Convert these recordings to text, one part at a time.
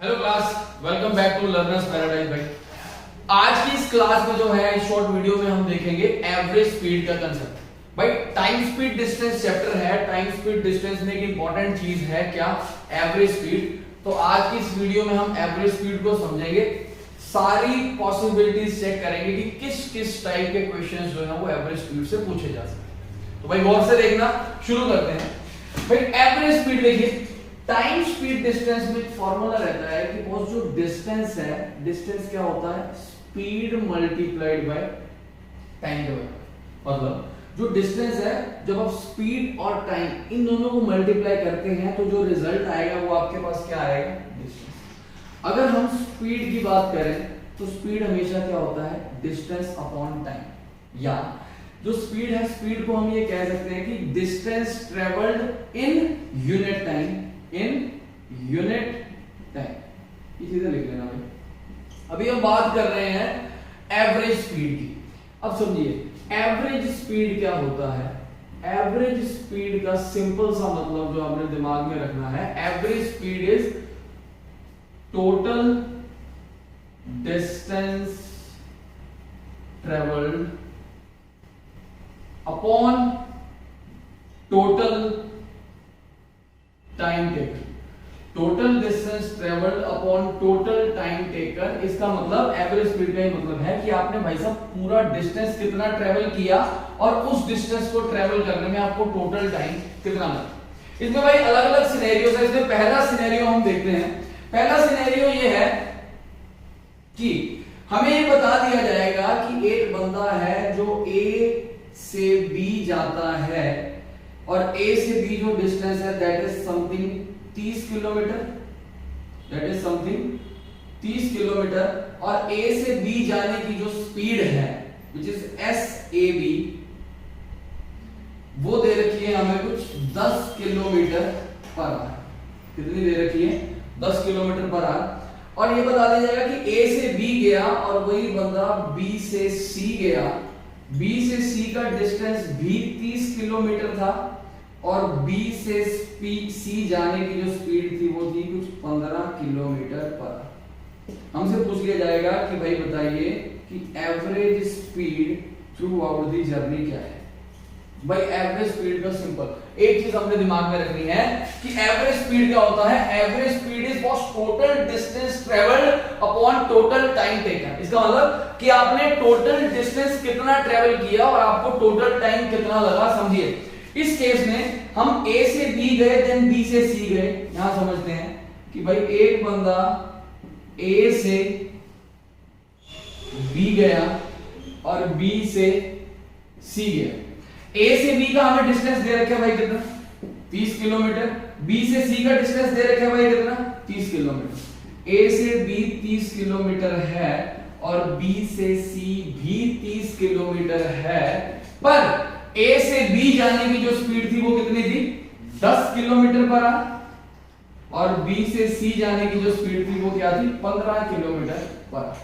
Hello class, welcome back to learners paradise. भाई आज की इस क्लास में जो है इस शॉर्ट वीडियो में हम देखेंगे एवरेज स्पीड का कंसेप्ट। भाई टाइम स्पीड डिस्टेंस चैप्टर है। टाइम स्पीड डिस्टेंस में एक इंपॉर्टेंट चीज है क्या? Average speed. तो आज की इस वीडियो में हम एवरेज स्पीड को समझेंगे, सारी पॉसिबिलिटीज चेक करेंगे कि किस किस टाइप के क्वेश्चंस जो है वो एवरेज स्पीड से पूछे जा सकते हैं। तो भाई गौर से देखना, शुरू करते हैं। भाई एवरेज स्पीड देखिए, टाइम स्पीड डिस्टेंस में एक फॉर्मूला रहता है कि वो जो डिस्टेंस है, डिस्टेंस क्या होता है? स्पीड मल्टीप्लाइड बाय टाइम के बराबर। मतलब जो डिस्टेंस है, जब आप स्पीड और टाइम इन दोनों को मल्टीप्लाई करते हैं तो जो रिजल्ट आएगा वो आपके पास क्या आएगा? डिस्टेंस। अगर हम स्पीड की बात करें तो स्पीड हमेशा क्या होता है? Distance upon time. या जो स्पीड है, स्पीड को हम ये कह सकते हैं कि distance travelled in unit time, in unit time. ये चीजें लिख लेना भाई। अभी हम बात कर रहे हैं एवरेज स्पीड की। अब समझिए एवरेज स्पीड क्या होता है। एवरेज स्पीड का सिंपल सा मतलब जो आपने दिमाग में रखना है, average speed is total distance travelled upon total time taken. Total distance travelled upon total time taken, इसका मतलब एवरेज स्पीड का ही मतलब है कि आपने भाई साहब पूरा डिस्टेंस कितना ट्रेवल किया और उस डिस्टेंस को ट्रेवल करने में आपको टोटल टाइम कितना लगा। इसमें भाई अलग अलग सिनेरियोस है। इसमें पहला सिनेरियो हम देखते हैं। पहला सिनेरियो ये है कि हमें ये बता दिया जाएगा कि एक बंदा है जो ए से बी जाता है और ए से बी जो डिस्टेंस है that is something 30 kilometre, that is something 30 kilometre. और ए से बी जाने की जो स्पीड है which is S A B, वो दे रखी है हमें कुछ 10 किलोमीटर पर आवर। कितनी दे रखी है? 10 किलोमीटर पर आवर। और ये बता दिया जाएगा कि ए से बी गया और वही बंदा बी से सी गया। बी से सी का डिस्टेंस भी 30 किलोमीटर था और बी से सी जाने की जो स्पीड थी वो थी कुछ 15 किलोमीटर पर। हमसे पूछ लिया जाएगा कि भाई बताइए कि average speed through out the journey क्या है। भाई एवरेज स्पीड का सिंपल एक चीज हमने दिमाग में रखनी है कि एवरेज स्पीड क्या होता है। Average speed is total distance travelled upon total time taken. इसका मतलब कि आपने टोटल डिस्टेंस कितना ट्रेवल किया और आपको टोटल टाइम कितना लगा। समझिए इस केस में हम ए से बी गए देन बी से सी गए। यहां समझते हैं कि भाई एक बंदा ए से बी गया और बी से सी गया। ए से बी का हमें डिस्टेंस दे रखे भाई कितना? 30 किलोमीटर। बी से सी का डिस्टेंस दे रखे भाई कितना? 30 किलोमीटर। ए से बी 30 किलोमीटर है और बी से सी भी 30 किलोमीटर है, पर ए से बी जाने की जो स्पीड थी वो कितनी थी? 10 किलोमीटर पर आवर। और बी से सी जाने की जो स्पीड थी वो क्या थी? 15 किलोमीटर पर आवर।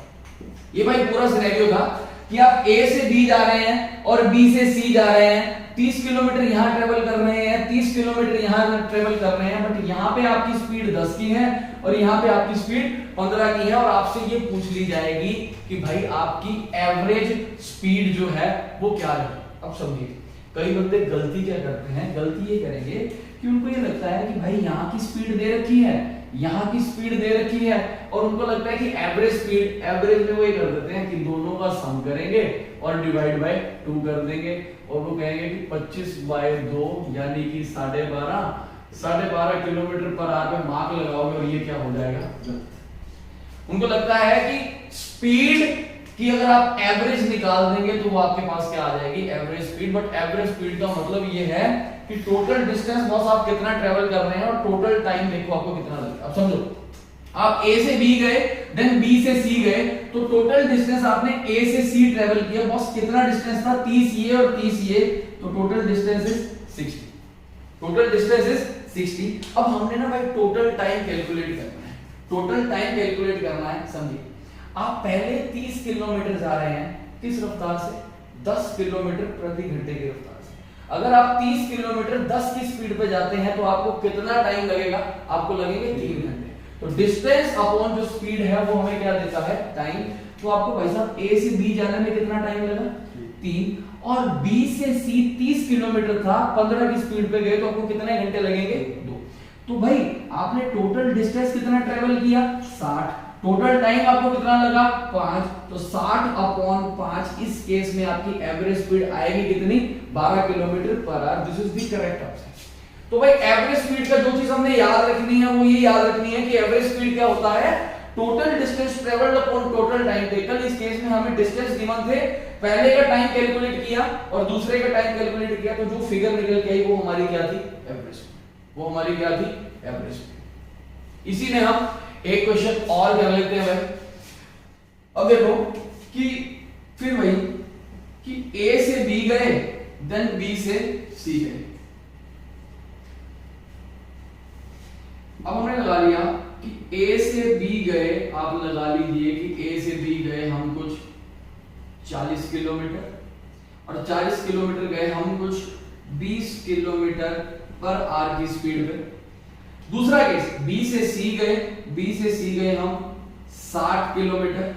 ये भाई पूरा सिनेरियो था कि आप ए से बी जा रहे हैं और बी से सी जा रहे हैं। 30 किलोमीटर यहां ट्रेवल कर रहे हैं, 30 किलोमीटर यहां ट्रेवल कर रहे हैं, बट यहां पे आपकी स्पीड 10 की है और यहां पे आपकी स्पीड 15 की है। और आपसे ये पूछ ली जाएगी कि भाई आपकी एवरेज स्पीड जो है वो क्या है। अब समझिए कई बंदे गलती क्या करते हैं, गलती ये करेंगे कि उनको ये लगता है कि भाई यहाँ की स्पीड दे रखी है, यहाँ की स्पीड दे रखी है और उनको लगता है कि एवरेज स्पीड, एवरेज में वो ये कर देते हैं कि दोनों का सम करेंगे और डिवाइड बाय 2 कर देंगे और वो कहेंगे कि 25/2 यानी कि 12.5 किलोमीटर पर आवर पे मार्क लगाओगे और ये क्या हो जाएगा? उनको लगता है कि स्पीड कि अगर आप एवरेज निकाल देंगे तो वो आपके पास क्या आ जाएगी? Average speed. But average speed का मतलब ये है कि टोटल डिस्टेंस बस आप कितना ट्रेवल कर रहे हैं और टोटल टाइम देखो आपको कितना लगेगा। अब समझो आप ए से बी गए देन बी से सी गए तो टोटल डिस्टेंस आपने ए से सी ट्रेवल किया। बस कितना डिस्टेंस था? 30 ये और 30 ये, तो total distance is 60। Total distance is 60। अब हमने ना भाई टोटल टाइम कैलकुलेट करना है। टोटल टाइम कैलकुलेट करना है। समझिए आप पहले 30 किलोमीटर जा रहे हैं, किस रफ्तार से? 10 किलोमीटर प्रति घंटे की रफ्तार से। अगर आप 30 किलोमीटर 10 की स्पीड पे जाते हैं तो आपको कितना टाइम लगेगा? आपको लगेंगे 3 घंटे। तो डिस्टेंस अपॉन जो स्पीड है वो हमें क्या देता है, टाइम। तो आपको भाई साहब ए से बी जाने में कितना टाइम लगा, 3, और बी से सी 30 किलोमीटर था, 15 की स्पीड पे गए तो आपको कितने घंटे लगेंगे, 2। तो भाई आपने टोटल डिस्टेंस कितना ट्रेवल किया, 60, टोटल टाइम आपको कितना लगा, 5, तो 60 अपॉन 5, इस केस में आपकी एवरेज स्पीड आएगी कितनी, 12 kilometre per our. This is the correct answer. तो भाई एवरेज स्पीड का जो चीज हमने याद रखनी है वो ये याद रखनी है कि एवरेज स्पीड क्या होता है, total distance travelled upon total time taken. इस केस में हमें डिस्टेंस गिवन थे, पहले का टाइम कैलकुलेट किया और दूसरे का टाइम कैलकुलेट किया, तो जो फिगर निकल के आई वो हमारी क्या थी, एवरेज, वो हमारी क्या थी, एवरेज। इसी में हम एक क्वेश्चन और कर लेते हैं भाई। अब देखो कि फिर वही कि ए से बी गए, देन बी से सी गए। अब हमने लगा लिया कि ए से बी गए, आप लगा लीजिए कि ए से बी गए हम कुछ 40 किलोमीटर, और 40 किलोमीटर गए हम कुछ 20 किलोमीटर पर आवर की स्पीड पे। दूसरा केस बी से सी गए, बी से सी गए हम 60 kilometre,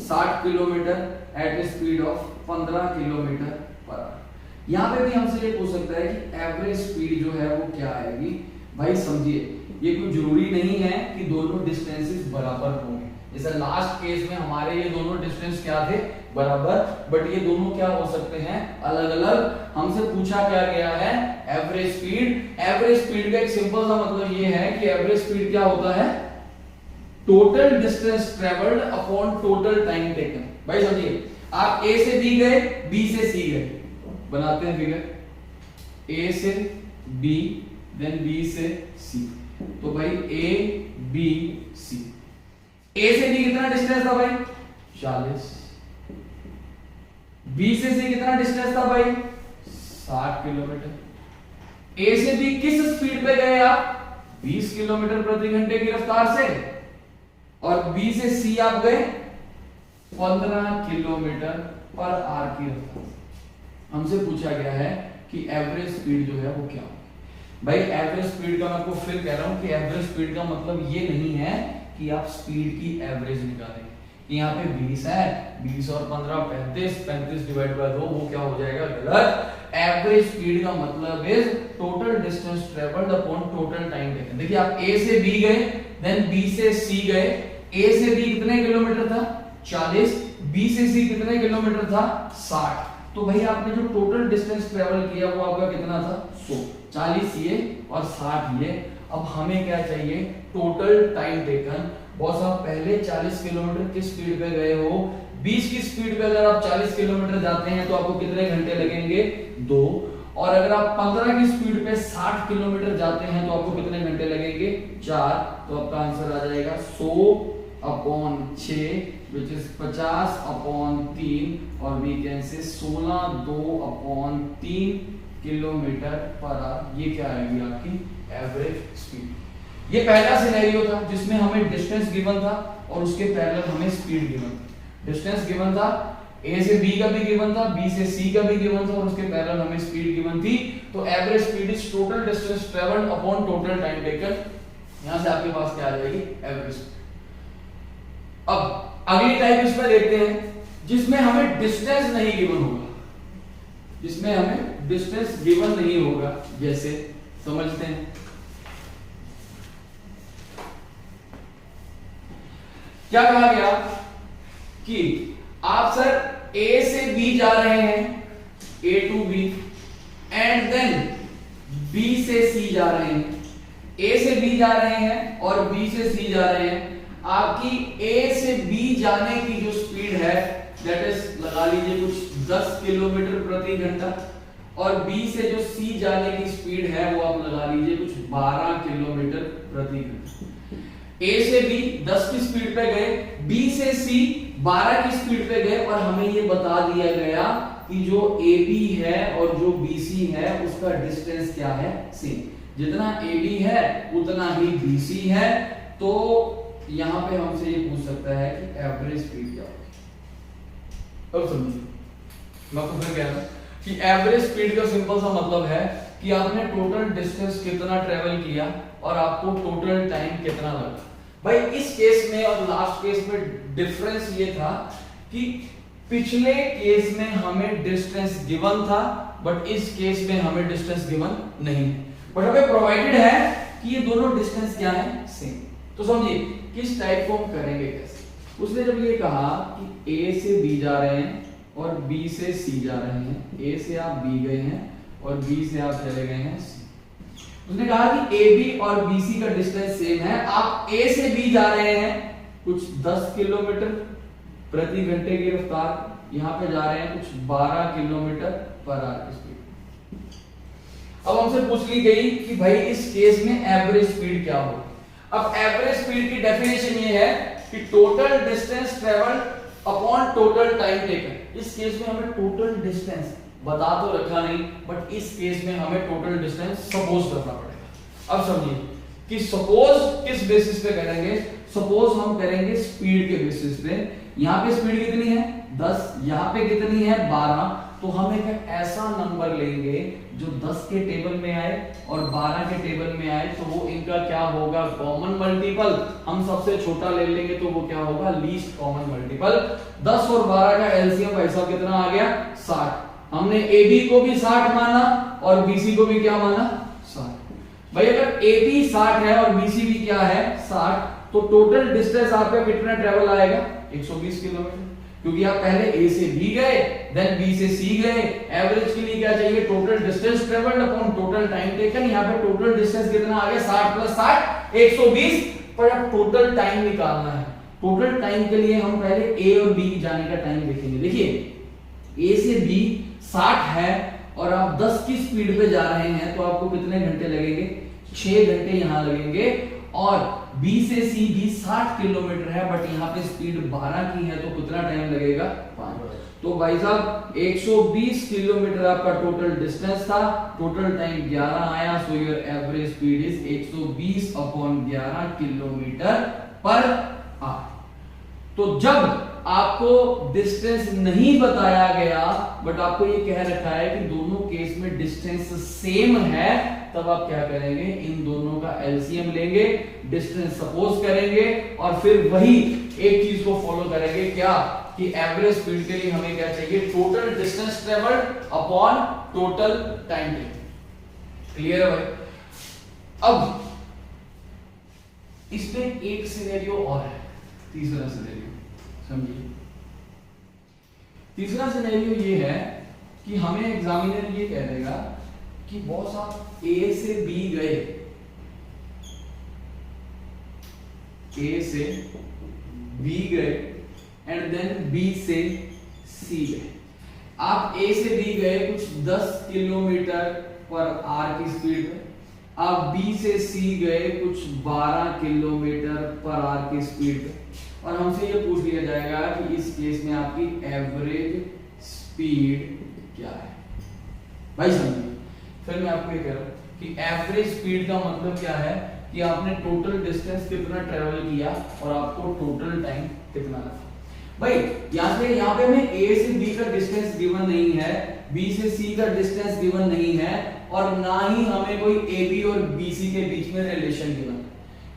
60 kilometre at speed of 15 kilometre per hour. यहां पे भी हमसे ये पूछ सकता है कि एवरेज स्पीड जो है वो क्या आएगी। भाई समझिए, ये कोई जरूरी नहीं है कि दोनों डिस्टेंसेस बराबर होंगे। जैसे लास्ट केस में हमारे ये दोनों डिस्टेंस क्या थे, बराबर, बट ये दोनों क्या हो सकते हैं, अलग अलग। हमसे पूछा क्या गया है, एवरेज स्पीड। एवरेज स्पीड का एक सिंपल सा मतलब ये है कि एवरेज स्पीड क्या होता है, total distance travelled upon total time taken. भाई समझिए, आप ए से बी गए, बी से सी गए, बनाते हैं फिगर, ए से बी देन बी से सी। तो भाई ए बी सी, ए से बी कितना डिस्टेंस था भाई, 40, बी से सी कितना डिस्टेंस था भाई, 60 किलोमीटर। ए से बी किस स्पीड पे गए आप, 20 किलोमीटर प्रति घंटे की रफ्तार से, और बी से सी आप गए 15 किलोमीटर पर आवर की रफ्तार से। हमसे पूछा गया है कि एवरेज स्पीड जो है वो क्या हो। भाई एवरेज स्पीड का मैं आपको फिर कह रहा हूं कि एवरेज स्पीड का मतलब ये नहीं है कि आप स्पीड की एवरेज निकालें। यहाँ पे 20 है, 20 और 15 35, 35 डिवाइड बाय 2 वो क्या हो जाएगा, गलत। एवरेज स्पीड का मतलब is total distance travelled upon total time taken. देखिए आप ए से बी गए, देन बी से सी गए। ए से बी कितने किलोमीटर था, 40, बी से सी कितने किलोमीटर था, 60। तो भाई आपने जो टोटल डिस्टेंस ट्रेवल किया वो आपका कितना था, 100, 40 ये और 60 ये। अब हमें क्या चाहिए, टोटल टाइम टेकन। बॉस आप पहले 40 किलोमीटर की स्पीड पे गए हो, 20 की स्पीड पे अगर आप 40 किलोमीटर जाते हैं तो आपको कितने घंटे लगेंगे, 2। और अगर आप 15 की स्पीड पे 60 किलोमीटर जाते हैं तो आपको कितने घंटे लगेंगे, 4। तो आपका आंसर आ जाएगा 100 अपॉन 6 which is 50 अपॉन 3, और we can say 16 2 upon 3 kilometre per our. ये क्या आएगी आपकी एवरेज स्पीड। ये पहला सिनेरियो था जिसमें हमें डिस्टेंस गिवन था और उसके पैरेलल हमें स्पीड गिवन था। डिस्टेंस गिवन था, ए से बी का भी गिवन था, बी से सी का भी गिवन था, और उसके पैरेलल हमें स्पीड गिवन थी। तो average speed is total distance travelled upon total time taken. यहां से आपके पास क्या आ जाएगी, एवरेज। अब अगली टाइप इसमें देखते हैं जिसमें हमें डिस्टेंस नहीं गिवन होगा, जिसमें हमें डिस्टेंस गिवन नहीं होगा। जैसे समझते हैं, क्या कहा गया कि आप सर ए से बी जा रहे हैं, A to B, and then B से सी जा रहे हैं। ए से बी जा रहे हैं और बी से सी जा रहे हैं। आपकी ए से बी जाने की जो स्पीड है दैट इज लगा लीजिए कुछ 10 किलोमीटर प्रति घंटा, और बी से जो सी जाने की स्पीड है वो आप लगा लीजिए कुछ 12 किलोमीटर प्रति घंटा। ए से बी 10 की स्पीड पे गए, बी से सी 12 की स्पीड पे गए, और हमें ये बता दिया गया कि जो ए बी है और जो बी सी है उसका डिस्टेंस क्या है, सेम। जितना ए बी है उतना ही बी सी है। तो यहां पे हमसे ये पूछ सकता है कि एवरेज स्पीड क्या होगी। अब समझिए, मैं आपको फिर कह रहा हूं कि एवरेज स्पीड का सिंपल सा मतलब है कि आपने टोटल डिस्टेंस कितना ट्रेवल किया और आपको टोटल टाइम कितना लगा। भाई इस केस में और लास्ट केस में डिफरेंस ये था कि पिछले केस में हमें डिस्टेंस गिवन था, बट इस केस में हमें डिस्टेंस गिवन नहीं है, बट हमें प्रोवाइडेड है कि ये दोनों डिस्टेंस क्या है, सेम। तो समझिए किस टाइप को हम करेंगे कैसे। उसने जब ये कहा कि ए से बी जा रहे हैं और बी से सी जा रहे हैं, ए से आप बी गए हैं और बी से आप चले गए हैं सी। उसने कहा कि ए बी और बी सी का डिस्टेंस सेम है, आप ए से बी जा रहे हैं कुछ 10 किलोमीटर प्रति घंटे की रफ्तार, यहां पे जा रहे हैं कुछ 12 किलोमीटर पर आवर की स्पीड। अब हमसे पूछ ली गई कि भाई इस केस में एवरेज स्पीड क्या होगी। अब एवरेज स्पीड की डेफिनेशन ये है कि total distance travelled upon total time taken. इस केस में हमें टोटल डिस्टेंस बता तो रखा नहीं, बट इस केस में हमें टोटल डिस्टेंस सपोज करना पड़ेगा। अब समझिए कि सपोज किस बेसिस पे करेंगे, सपोज हम करेंगे स्पीड के बेसिस पे। यहां पे स्पीड कितनी है 10, यहां पे कितनी है 12, तो हम एक ऐसा नंबर लेंगे जो 10 के टेबल में आए और 12 के टेबल में आए, तो वो इनका क्या होगा, कॉमन मल्टीपल। हम सबसे छोटा ले लेंगे तो वो क्या होगा, लीस्ट कॉमन मल्टीपल। 10 और 12 का एलसीएम भाई साहब कितना आ गया 60। हमने AB को भी 60 माना और BC को भी क्या माना 60। भाई अगर AB 60 है और BC भी क्या है 60, तो टोटल डिस्टेंस आपका कितना ट्रेवल आएगा 120 किलोमीटर, क्योंकि आप पहले A से B गए, देन B से C गए। एवरेज के लिए क्या चाहिए, total distance travelled upon total time taken. यहाँ पे टोटल डिस्टेंस कितना आ गया 60 प्लस 60 120, पर अब टोटल टाइम निकालना है। टोटल टाइम के लिए हम पहले A और B जाने का टाइम देखेंगे। देखिए A से B 60 है और आप 10 की स्पीड पे जा रहे हैं, तो आपको कितने घंटे लगेंगे, 6 घंटे यहां लगेंगे। और B से C भी 60 किलोमीटर है, बट यहाँ पे स्पीड 12 की है, तो कितना टाइम लगेगा 5। तो भाई साहब 120 किलोमीटर आपका टोटल डिस्टेंस था, टोटल टाइम 11 आया। So your average speed is 120 upon 11 kilometre per our. तो जब आपको डिस्टेंस नहीं बताया गया, बट आपको ये कह रखा है कि दोनों केस में डिस्टेंस सेम है, तब आप क्या करेंगे, इन दोनों का एलसीएम लेंगे, डिस्टेंस सपोज करेंगे और फिर वही एक चीज को फॉलो करेंगे, क्या कि एवरेज स्पीड के लिए हमें क्या चाहिए, total distance travelled upon total time taken. Clear है भाई। अब इसमें एक सिनेरियो और है, तीसरा सिनेरियो समझिए। तीसरा सिनेरियो ये है कि हमें एग्जामिनर ये कह देगा कि बॉस आप A से B गए, A से B गए एंड देन B से C गए। आप A से B गए कुछ 10 किलोमीटर पर आवर की स्पीड में, आप B से C गए कुछ 12 किलोमीटर पर आवर की स्पीड में, और हमसे ये पूछ लिया जाएगा कि इस केस में आपकी एवरेज स्पीड क्या है। भाई समझिए, फिर मैं आपको ये कह रहा हूं कि एवरेज स्पीड का मतलब क्या है कि आपने टोटल डिस्टेंस कितना ट्रेवल किया और आपको टोटल टाइम कितना लगा। भाई यहाँ पे हमें A से B का डिस्टेंस गिवन नहीं है, B से C का डिस्टेंस गिवन नहीं है, और ना ही हमें कोई AB और BC के बीच में रिलेशन गिवन है।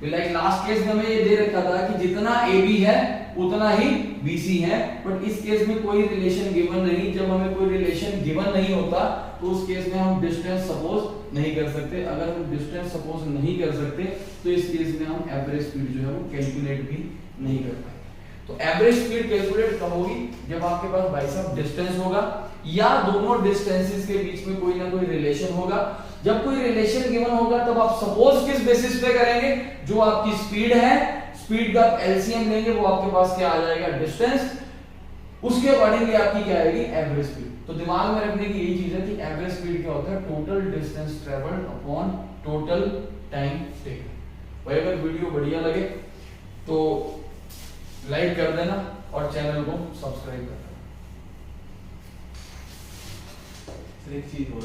लाइक लास्ट केस में हमें ये दे रखा था कि जितना AB है उतना ही BC है, बट इस केस में कोई रिलेशन गिवन नहीं। जब हमें कोई रिलेशन गिवन नहीं होता तो उस केस में हम डिस्टेंस सपोज नहीं कर सकते। अगर हम डिस्टेंस सपोज नहीं कर सकते तो इस केस में हम एवरेज स्पीड जो है वो कैलकुलेट भी नहीं कर पाएंगे। तो एवरेज स्पीड कैलकुलेट कब होगी, जब आपके पास भाई साहब डिस्टेंस होगा या दोनों डिस्टेंसेस के बीच में कोई ना कोई रिलेशन होगा। जब कोई रिलेशन गिवन होगा तब आप सपोज किस बेसिस पे करेंगे, जो आपकी स्पीड है, स्पीड का एलसीएम लेंगे, वो आपके पास क्या आ जाएगा डिस्टेंस, उसके अकॉर्डिंगली आपकी क्या आएगी एवरेज स्पीड। तो दिमाग में रखने की यही चीज है कि एवरेज स्पीड क्या होता है, total distance travelled upon total time taken. भाई अगर वीडियो बढ़िया लगे तो लाइक कर देना और चैनल को सब्सक्राइब कर देना। एक चीज और